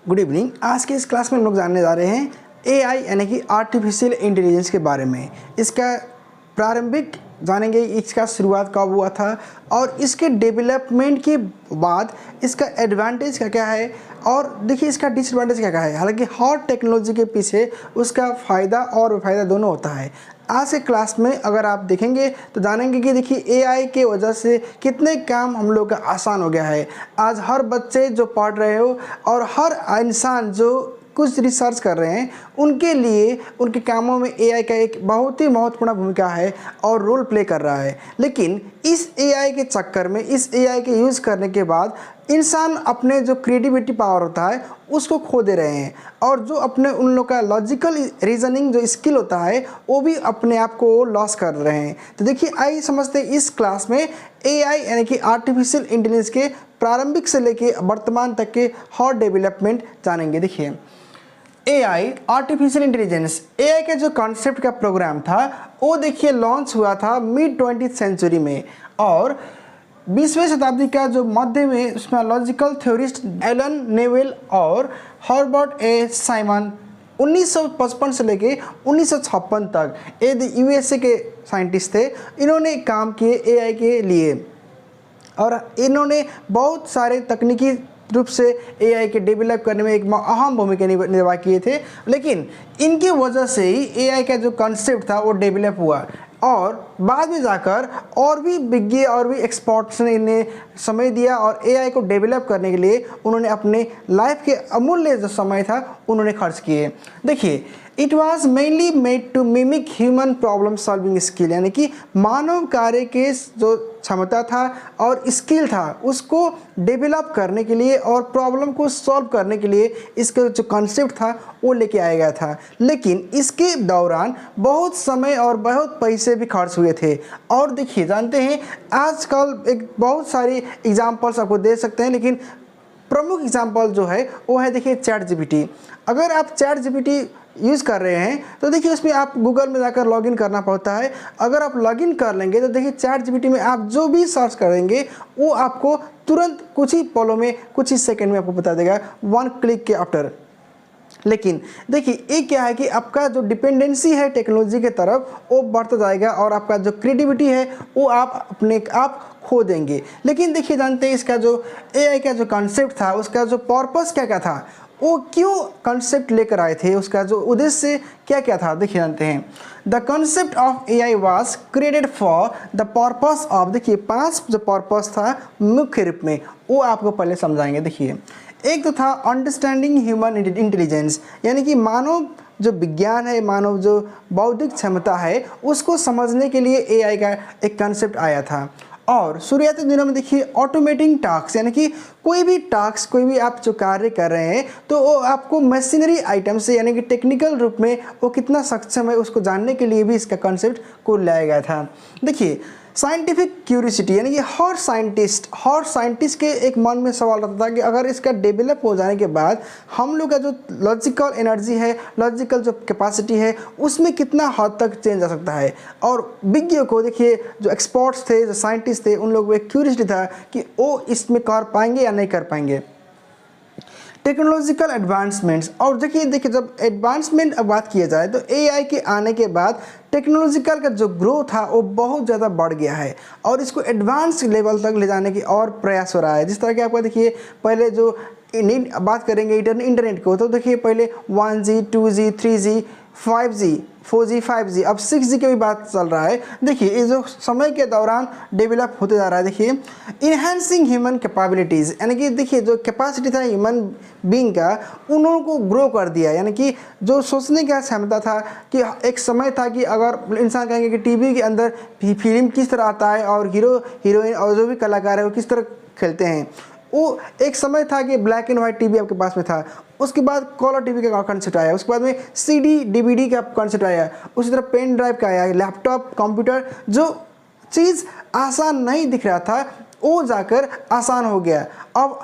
Good evening. आज के इस क्लास में हम लोग जानने जा रहे हैं एआई यानी कि आर्टिफिशियल इंटेलिजेंस के बारे में। इसका प्रारंभिक जानेंगे, इसका शुरुआत कब हुआ था और इसके डेवलपमेंट के बाद इसका एडवांटेज क्या क्या है और देखिए इसका डिसएडवांटेज क्या क्या है। हालांकि हर टेक्नोलॉजी के पीछे उसका फ़ायदा और बेफ़ायदा दोनों होता है। आज के क्लास में अगर आप देखेंगे तो जानेंगे कि देखिए एआई के वजह से कितने काम हम लोग का आसान हो गया है। आज हर बच्चे जो पढ़ रहे हो और हर इंसान जो कुछ रिसर्च कर रहे हैं उनके लिए उनके कामों में एआई का एक बहुत ही महत्वपूर्ण भूमिका है और रोल प्ले कर रहा है। लेकिन इस एआई के चक्कर में, इस एआई के यूज़ करने के बाद इंसान अपने जो क्रिएटिविटी पावर होता है उसको खो दे रहे हैं और जो अपने उन लोग का लॉजिकल रीजनिंग जो स्किल होता है वो भी अपने आप को लॉस कर रहे हैं। तो देखिए आइए समझते हैं इस क्लास में एआई यानी कि आर्टिफिशियल इंटेलिजेंस के प्रारंभिक से लेके वर्तमान तक के हर डेवलपमेंट जानेंगे। देखिए एआई आर्टिफिशियल इंटेलिजेंस, एआई के जो कॉन्सेप्ट का प्रोग्राम था वो देखिए लॉन्च हुआ था मिड 20th सेंचुरी में और 20वीं शताब्दी का जो मध्य में उसमें लॉजिकल थ्योरिस्ट एलन नेवेल और हर्बर्ट ए साइमन 1955 से लेके 1956 तक ये यूएसए के साइंटिस्ट थे। इन्होंने काम किए एआई के लिए और इन्होंने बहुत सारे तकनीकी रूप से एआई के डेवलप करने में एक अहम भूमिका निर्वाह किए थे। लेकिन इनकी वजह से ही एआई का जो कॉन्सेप्ट था वो डेवलप हुआ और बाद में जाकर और भी विज्ञ और भी एक्सपर्ट्स ने इन्हें समय दिया और एआई को डेवलप करने के लिए उन्होंने अपने लाइफ के अमूल्य जो समय था उन्होंने खर्च किए। देखिए it was mainly made to mimic human problem solving skill, यानी कि मानव कार्य के जो क्षमता था और स्किल था उसको डेवलप करने के लिए और प्रॉब्लम को सॉल्व करने के लिए इसका जो कॉन्सेप्ट था वो लेके आया गया था। लेकिन इसके दौरान बहुत समय और बहुत पैसे भी खर्च हुए थे। और देखिए जानते हैं आजकल एक बहुत सारी एग्जांपल्स आपको दे सकते हैं, लेकिन प्रमुख एग्जांपल जो है वो है देखिए चैट जीपीटी। अगर आप चैट जीपीटी यूज़ कर रहे हैं तो देखिए उसमें आप गूगल में जाकर लॉगिन करना पड़ता है। अगर आप लॉगिन कर लेंगे तो देखिए चैट जीपीटी में आप जो भी सर्च करेंगे वो आपको तुरंत कुछ ही पलों में, कुछ ही सेकंड में आपको बता देगा, 1 क्लिक के आफ्टर। लेकिन देखिए ये क्या है कि आपका जो डिपेंडेंसी है टेक्नोलॉजी के तरफ वो बढ़ता जाएगा और आपका जो क्रिएटिविटी है वो आप अपने आप खो देंगे। लेकिन देखिए जानते हैं इसका जो एआई का जो कॉन्सेप्ट था उसका जो पर्पस क्या क्या था, वो क्यों कॉन्सेप्ट लेकर आए थे, उसका जो उद्देश्य क्या क्या था, देखिए जानते हैं। The concept of AI was created for the purpose of, देखिए 5 जो पर्पस था मुख्य रूप में वो आपको पहले समझाएंगे। देखिए एक तो था अंडरस्टैंडिंग ह्यूमन इंटेलिजेंस, यानी कि मानव जो विज्ञान है, मानव जो बौद्धिक क्षमता है उसको समझने के लिए एआई का एक कॉन्सेप्ट आया था। और शुरुआती दिनों में देखिए ऑटोमेटिंग टास्क, यानी कि कोई भी टास्क, कोई भी आप जो कार्य कर रहे हैं तो वो आपको मशीनरी आइटम से, यानी कि टेक्निकल रूप में वो कितना सक्षम है उसको जानने के लिए भी इसका कॉन्सेप्ट को लाया गया था। देखिए साइंटिफिक क्यूरियोसिटी, यानी कि हर साइंटिस्ट के एक मन में सवाल रहता था कि अगर इसका डेवलप हो जाने के बाद हम लोग का जो लॉजिकल एनर्जी है, लॉजिकल जो कैपेसिटी है उसमें कितना हद तक चेंज आ सकता है। और विज्ञ को देखिए जो एक्सपर्ट्स थे, जो साइंटिस्ट थे, उन लोगों को एक क्यूरियोसिटी था कि वो इसमें कर पाएंगे या नहीं कर पाएंगे। टेक्नोलॉजिकल एडवांसमेंट्स, और देखिए जब एडवांसमेंट अब बात किया जाए तो एआई के आने के बाद टेक्नोलॉजिकल का जो ग्रोथ था वो बहुत ज़्यादा बढ़ गया है और इसको एडवांस लेवल तक ले जाने की और प्रयास हो रहा है। जिस तरह के आपका देखिए पहले जो बात करेंगे इंटरनेट को तो देखिए पहले 1G 2G 3G 5G 4G 5G अब 6G की भी बात चल रहा है। देखिए ये जो समय के दौरान डेवलप होते जा रहा है। देखिए इन्हेंसिंग ह्यूमन कैपेबिलिटीज़, यानी कि देखिए जो कैपेसिटी था ह्यूमन बीइंग का उनको ग्रो कर दिया, यानी कि जो सोचने का क्षमता था कि एक समय था कि अगर इंसान कहेंगे कि टीवी के अंदर फिल्म किस तरह आता है और हीरो हीरोइन और जो भी कलाकार है वो किस तरह खेलते हैं, वो एक समय था कि ब्लैक एंड वाइट टीवी आपके पास में था। उसके बाद कलर टीवी का कॉन्सेप्ट आया, उसके बाद में सीडी डीवीडी का कॉन्सेप्ट आया, उसी तरह पेन ड्राइव का आया, लैपटॉप कंप्यूटर। जो चीज़ आसान नहीं दिख रहा था वो जाकर आसान हो गया। अब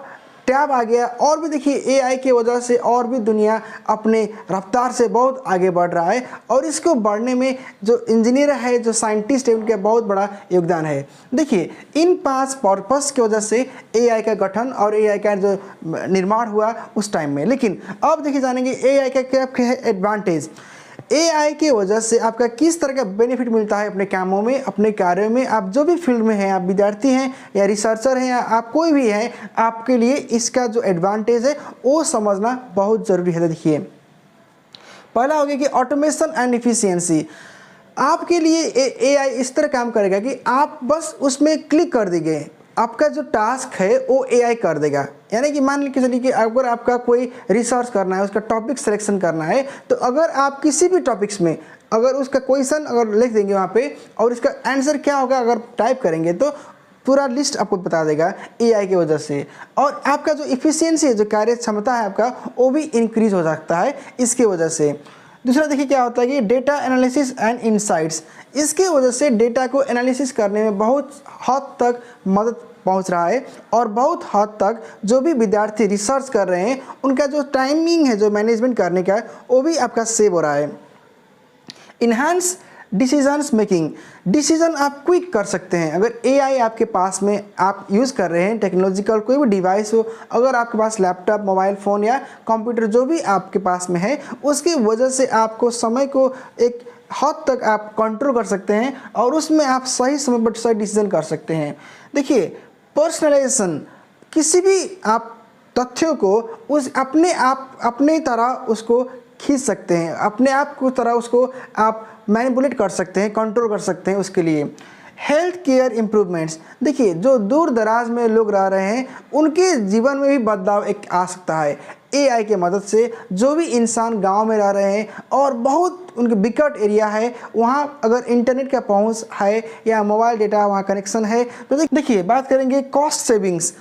टैब आ गया। और भी देखिए एआई की वजह से और भी दुनिया अपने रफ्तार से बहुत आगे बढ़ रहा है, और इसको बढ़ने में जो इंजीनियर है, जो साइंटिस्ट है, उनका बहुत बड़ा योगदान है। देखिए इन 5 पर्पस की वजह से एआई का गठन और एआई का जो निर्माण हुआ उस टाइम में। लेकिन अब देखिए जानेंगे एआई का क्या है एडवांटेज। एआई की वजह से आपका किस तरह का बेनिफिट मिलता है अपने कामों में, अपने कार्यों में। आप जो भी फील्ड में हैं, आप विद्यार्थी हैं या रिसर्चर हैं या आप कोई भी हैं, आपके लिए इसका जो एडवांटेज है वो समझना बहुत ज़रूरी है। देखिए पहला हो गया कि ऑटोमेशन एंड इफिशियंसी। आपके लिए एआई इस तरह काम करेगा कि आप बस उसमें क्लिक कर देंगे, आपका जो टास्क है वो एआई कर देगा। यानी कि मान लीजिए चलिए कि अगर आपका कोई रिसर्च करना है, उसका टॉपिक सिलेक्शन करना है, तो अगर आप किसी भी टॉपिक्स में अगर उसका क्वेश्चन अगर लिख देंगे वहाँ पे और इसका आंसर क्या होगा अगर टाइप करेंगे, तो पूरा लिस्ट आपको बता देगा एआई की वजह से। और आपका जो इफिशियंसी है, जो कार्य क्षमता है आपका, वो भी इंक्रीज हो सकता है इसके वजह से। दूसरा देखिए क्या होता है कि डेटा एनालिसिस एंड इनसाइट्स। इसके वजह से डेटा को एनालिसिस करने में बहुत हद तक मदद पहुंच रहा है, और बहुत हद तक जो भी विद्यार्थी रिसर्च कर रहे हैं उनका जो टाइमिंग है, जो मैनेजमेंट करने का है, वो भी आपका सेव हो रहा है। Enhance decisions making. डिसीजन आप क्विक कर सकते हैं अगर एआई आपके पास में आप यूज़ कर रहे हैं। टेक्नोलॉजिकल कोई भी डिवाइस हो, अगर आपके पास लैपटॉप, मोबाइल फ़ोन या कंप्यूटर जो भी आपके पास में है, उसकी वजह से आपको समय को एक हद तक आप कंट्रोल कर सकते हैं और उसमें आप सही समय पर सही डिसीजन कर सकते हैं। देखिए पर्सनलाइजेशन, किसी भी आप तथ्यों को उस अपने तरह उसको खींच सकते हैं, अपने आप को तरह उसको आप मैनिपुलेट कर सकते हैं, कंट्रोल कर सकते हैं उसके लिए। Health care improvements. देखिए जो दूर दराज में लोग रह रहे हैं उनके जीवन में भी बदलाव एक आ सकता है एआई के मदद से। जो भी इंसान गांव में रह रहे हैं और बहुत उनके विकट एरिया है, वहाँ अगर इंटरनेट का पहुँच है या मोबाइल डेटा वहाँ कनेक्शन है, तो देखिए बात करेंगे कॉस्ट सेविंग्स।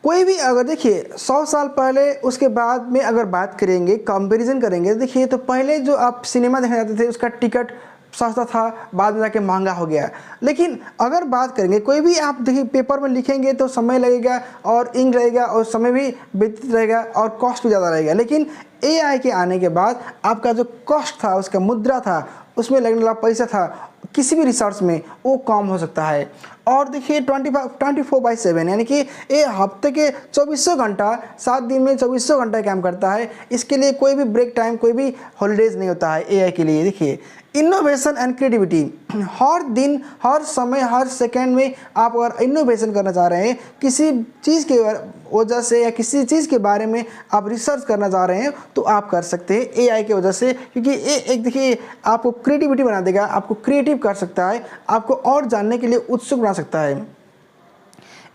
कोई भी अगर देखिए 100 साल पहले उसके बाद में अगर बात करेंगे, कंपैरिजन करेंगे, देखिए तो पहले जो आप सिनेमा देखने जाते थे उसका टिकट सस्ता था, बाद में जाके महंगा हो गया। लेकिन अगर बात करेंगे कोई भी आप देखिए पेपर में लिखेंगे तो समय लगेगा और इंक लगेगा और समय भी व्यतीत रहेगा और कॉस्ट भी ज़्यादा रहेगा। लेकिन एआई के आने के बाद आपका जो कॉस्ट था, उसका मुद्रा था, उसमें लगने वाला पैसा था किसी भी रिसर्च में, वो कम हो सकता है। और देखिए 24/7 यानी कि ये हफ्ते के 2400 घंटा, 7 दिन में 2400 घंटा काम करता है। इसके लिए कोई भी ब्रेक टाइम, कोई भी हॉलीडेज नहीं होता है एआई के लिए। देखिए इनोवेशन एंड क्रिएटिविटी, हर दिन, हर समय, हर सेकेंड में आप अगर इनोवेशन करना चाह रहे हैं, किसी चीज़ के वजह से या किसी चीज़ के बारे में आप रिसर्च करना चाह रहे हैं, तो आप कर सकते हैं एआई की वजह से। क्योंकि ये एक देखिए आपको क्रिएटिविटी बना देगा, आपको क्रिएटिव कर सकता है, आपको और जानने के लिए उत्सुक बना सकता है।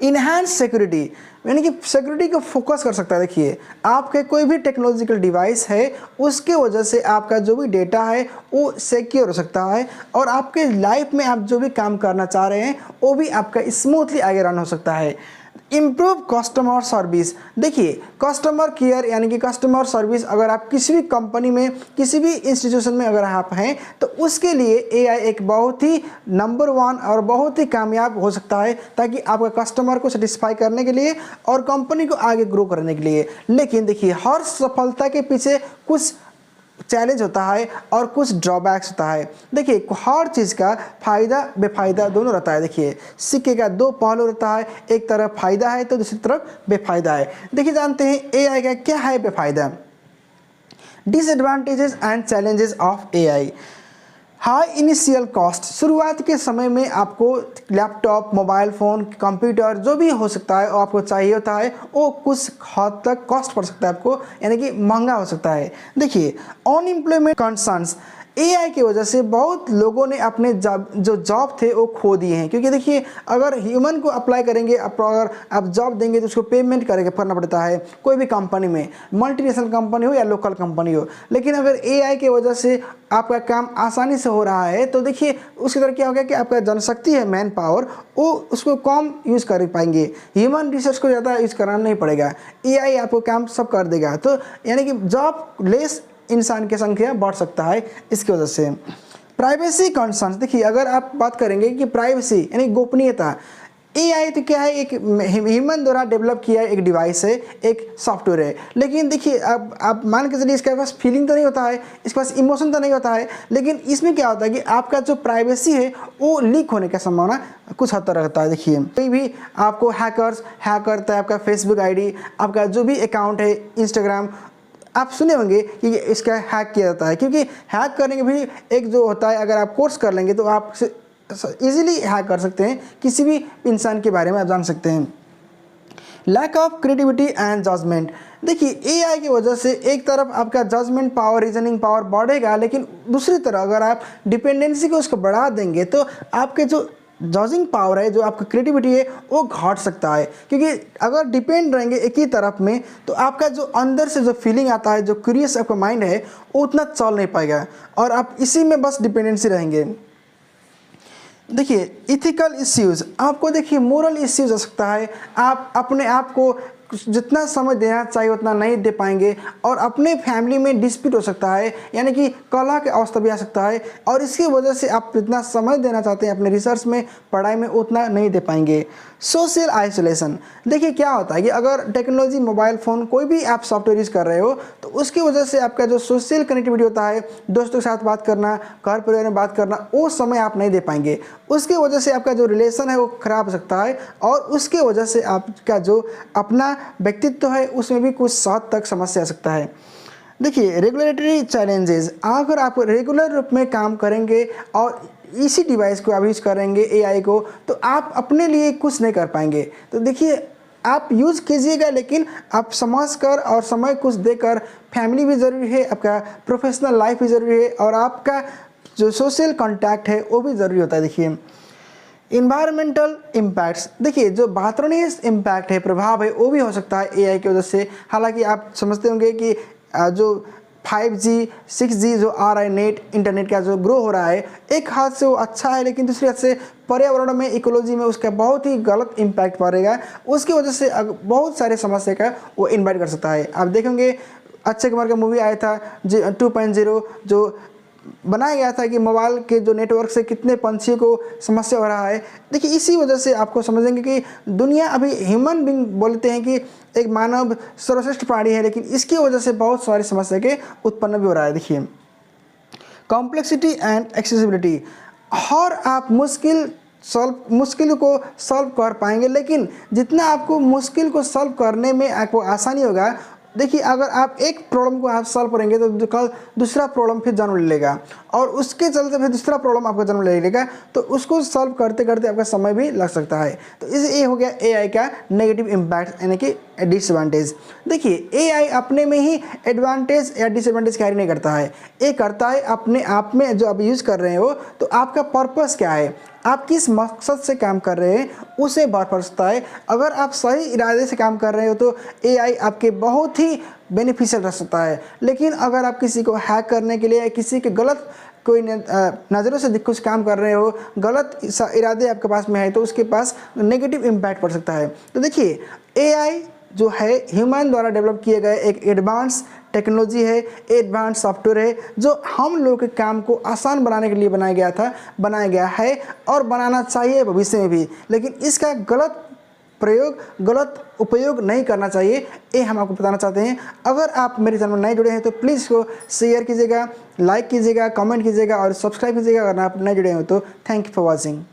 इन्हांस सिक्योरिटी, यानी कि सिक्योरिटी को फोकस कर सकता है। देखिए आपके कोई भी टेक्नोलॉजिकल डिवाइस है, उसके वजह से आपका जो भी डेटा है वो सिक्योर हो सकता है, और आपके लाइफ में आप जो भी काम करना चाह रहे हैं वो भी आपका स्मूथली आगे रन हो सकता है। Improve customer service. देखिए कस्टमर केयर यानी कि कस्टमर सर्विस, अगर आप किसी भी कंपनी में, किसी भी इंस्टीट्यूशन में अगर आप हैं, तो उसके लिए एआई एक बहुत ही नंबर 1 और बहुत ही कामयाब हो सकता है, ताकि आपका कस्टमर को सेटिस्फाई करने के लिए और कंपनी को आगे ग्रो करने के लिए। लेकिन देखिए हर सफलता के पीछे कुछ चैलेंज होता है और कुछ ड्रॉबैक्स होता है। देखिए हर चीज़ का फ़ायदा बेफ़ायदा दोनों रहता है। देखिए सिक्के का 2 पहलू रहता है, एक तरफ फ़ायदा है तो दूसरी तरफ बेफ़ायदा है। देखिए जानते हैं एआई का क्या है बेफ़ायदा। Disadvantages and challenges of AI. High initial cost, शुरुआत के समय में आपको लैपटॉप, मोबाइल फ़ोन, कंप्यूटर जो भी हो सकता है वो आपको चाहिए होता है, वो कुछ हद तक कॉस्ट पड़ सकता है आपको, यानी कि महंगा हो सकता है। देखिए अनएम्प्लॉयमेंट कंसर्न्स, एआई की वजह से बहुत लोगों ने अपने जो जॉब थे वो खो दिए हैं। क्योंकि देखिए अगर ह्यूमन को अप्लाई करेंगे, अगर आप जॉब देंगे तो उसको पेमेंट करना पड़ता है, कोई भी कंपनी में, मल्टीनेशनल कंपनी हो या लोकल कंपनी हो। लेकिन अगर एआई की वजह से आपका काम आसानी से हो रहा है, तो देखिए उसकी तरह क्या होगा कि आपका जनशक्ति है, मैन पावर, वो उसको कम यूज़ कर पाएंगे, ह्यूमन रिसोर्स को ज़्यादा यूज़ कराना नहीं पड़ेगा, एआई आपको काम सब कर देगा। तो यानी कि जॉब लेस इंसान की संख्या बढ़ सकता है इसकी वजह से। प्राइवेसी कंसर्न्स, देखिए अगर आप बात करेंगे कि प्राइवेसी यानी गोपनीयता, AI तो क्या है, एक ह्यूमन द्वारा डेवलप किया एक डिवाइस है, एक सॉफ्टवेयर है। लेकिन देखिए अब आप मान के चलिए इसके पास फीलिंग तो नहीं होता है, इसके पास इमोशन तो नहीं होता है, लेकिन इसमें क्या होता है कि आपका जो प्राइवेसी है वो लीक होने का संभावना कुछ हद तक रहता है। देखिए कोई भी आपको हैक करता है आपका फेसबुक ID, आपका जो भी अकाउंट है इंस्टाग्राम, आप सुने होंगे कि इसका हैक किया जाता है, क्योंकि हैक करने के भी एक जो होता है, अगर आप कोर्स कर लेंगे तो आप इजीली हैक कर सकते हैं, किसी भी इंसान के बारे में आप जान सकते हैं। Lack of creativity and judgement, देखिए AI की वजह से एक तरफ आपका जजमेंट पावर, रीजनिंग पावर बढ़ेगा, लेकिन दूसरी तरफ अगर आप डिपेंडेंसी को उसको बढ़ा देंगे तो आपके जो जजिंग पावर है, जो आपका क्रिएटिविटी है, वो घट सकता है। क्योंकि अगर डिपेंड रहेंगे एक ही तरफ में तो आपका जो अंदर से जो फीलिंग आता है, जो क्यूरियस आपका माइंड है, वो उतना चल नहीं पाएगा और आप इसी में बस डिपेंडेंसी रहेंगे। देखिए इथिकल इश्यूज़, आपको देखिए मोरल इश्यूज हो सकता है, आप अपने आप को जितना समय देना चाहिए उतना नहीं दे पाएंगे, और अपने फैमिली में डिस्प्यूट हो सकता है, यानी कि कलह की अवस्था भी आ सकता है, और इसकी वजह से आप जितना समय देना चाहते हैं अपने रिसर्च में, पढ़ाई में, उतना नहीं दे पाएंगे। सोशल आइसोलेशन, देखिए क्या होता है कि अगर टेक्नोलॉजी, मोबाइल फ़ोन, कोई भी आप सॉफ्टवेयर यूज़ कर रहे हो तो उसकी वजह से आपका जो सोशल कनेक्टिविटी होता है, दोस्तों के साथ बात करना, घर परिवार में बात करना, वो समय आप नहीं दे पाएंगे। उसकी वजह से आपका जो रिलेशन है वो खराब हो सकता है, और उसके वजह से आपका जो अपना व्यक्तित्व है उसमें भी कुछ हद तक समस्या आ सकता है। देखिए रेगुलेटरी चैलेंजेस, अगर आप रेगुलर रूप में काम करेंगे और इसी डिवाइस को आप यूज़ करेंगे AI को, तो आप अपने लिए कुछ नहीं कर पाएंगे। तो देखिए आप यूज़ कीजिएगा, लेकिन आप समझ कर और समय कुछ देकर, फैमिली भी ज़रूरी है, आपका प्रोफेशनल लाइफ भी ज़रूरी है, और आपका जो सोशल कॉन्टैक्ट है वो भी ज़रूरी होता है। देखिए इन्वायरमेंटल इम्पैक्ट्स, देखिए जो वातावरणीय इम्पैक्ट है, प्रभाव है, वो भी हो सकता है AI की वजह से। हालांकि आप समझते होंगे कि जो 5G 6G जो आ रहा है, नेट इंटरनेट का जो ग्रो हो रहा है, एक हाथ से वो अच्छा है, लेकिन दूसरी हाथ से पर्यावरण में, इकोलॉजी में उसका बहुत ही गलत इम्पैक्ट पड़ेगा। उसकी वजह से बहुत सारे समस्या का वो इन्वाइट कर सकता है। आप देखेंगे अक्षय कुमार का मूवी आया था 2.0, जो बनाया गया था कि मोबाइल के जो नेटवर्क से कितने पंछियों को समस्या हो रहा है। देखिए इसी वजह से आपको समझेंगे कि दुनिया अभी ह्यूमन बीइंग बोलते हैं कि एक मानव सर्वश्रेष्ठ प्राणी है, लेकिन इसकी वजह से बहुत सारी समस्या के उत्पन्न भी हो रहा है। देखिए कॉम्प्लेक्सिटी एंड एक्सेसिबिलिटी, और आप मुश्किल को सॉल्व कर पाएंगे, लेकिन जितना आपको मुश्किल को सॉल्व करने में आपको आसानी होगा, देखिए अगर आप एक प्रॉब्लम को आप सॉल्व करेंगे तो कल दूसरा प्रॉब्लम फिर जन्म ले लेगा, और उसके चलते फिर दूसरा प्रॉब्लम आपको जन्म ले लेगा, तो उसको सॉल्व करते करते आपका समय भी लग सकता है। तो ये हो गया AI का नेगेटिव इम्पैक्ट, यानी कि डिसएडवांटेज। देखिए AI अपने में ही एडवांटेज या डिसएडवांटेज कैरी नहीं करता है, ये करता है अपने आप में। जो आप यूज़ कर रहे हो तो आपका पर्पस क्या है, आप किस मकसद से काम कर रहे हैं, उसे बात पड़ सकता है। अगर आप सही इरादे से काम कर रहे हो तो AI आपके बहुत ही बेनिफिशियल रह सकता है, लेकिन अगर आप किसी को हैक करने के लिए, किसी के गलत कोई नज़रों से कुछ काम कर रहे हो, गलत इरादे आपके पास में है, तो उसके पास नेगेटिव इम्पैक्ट पड़ सकता है। तो देखिए AI जो है ह्यूमन द्वारा डेवलप किए गए एक एडवांस टेक्नोलॉजी है, एडवांस सॉफ्टवेयर है, जो हम लोग के काम को आसान बनाने के लिए बनाया गया है और बनाना चाहिए भविष्य में भी। लेकिन इसका गलत उपयोग नहीं करना चाहिए, ये हम आपको बताना चाहते हैं। अगर आप मेरे चैनल में नए जुड़े हैं तो प्लीज़ इसको शेयर कीजिएगा, लाइक कीजिएगा, कमेंट कीजिएगा और सब्सक्राइब कीजिएगा अगर आप नए जुड़े हो तो। Thank you for watching.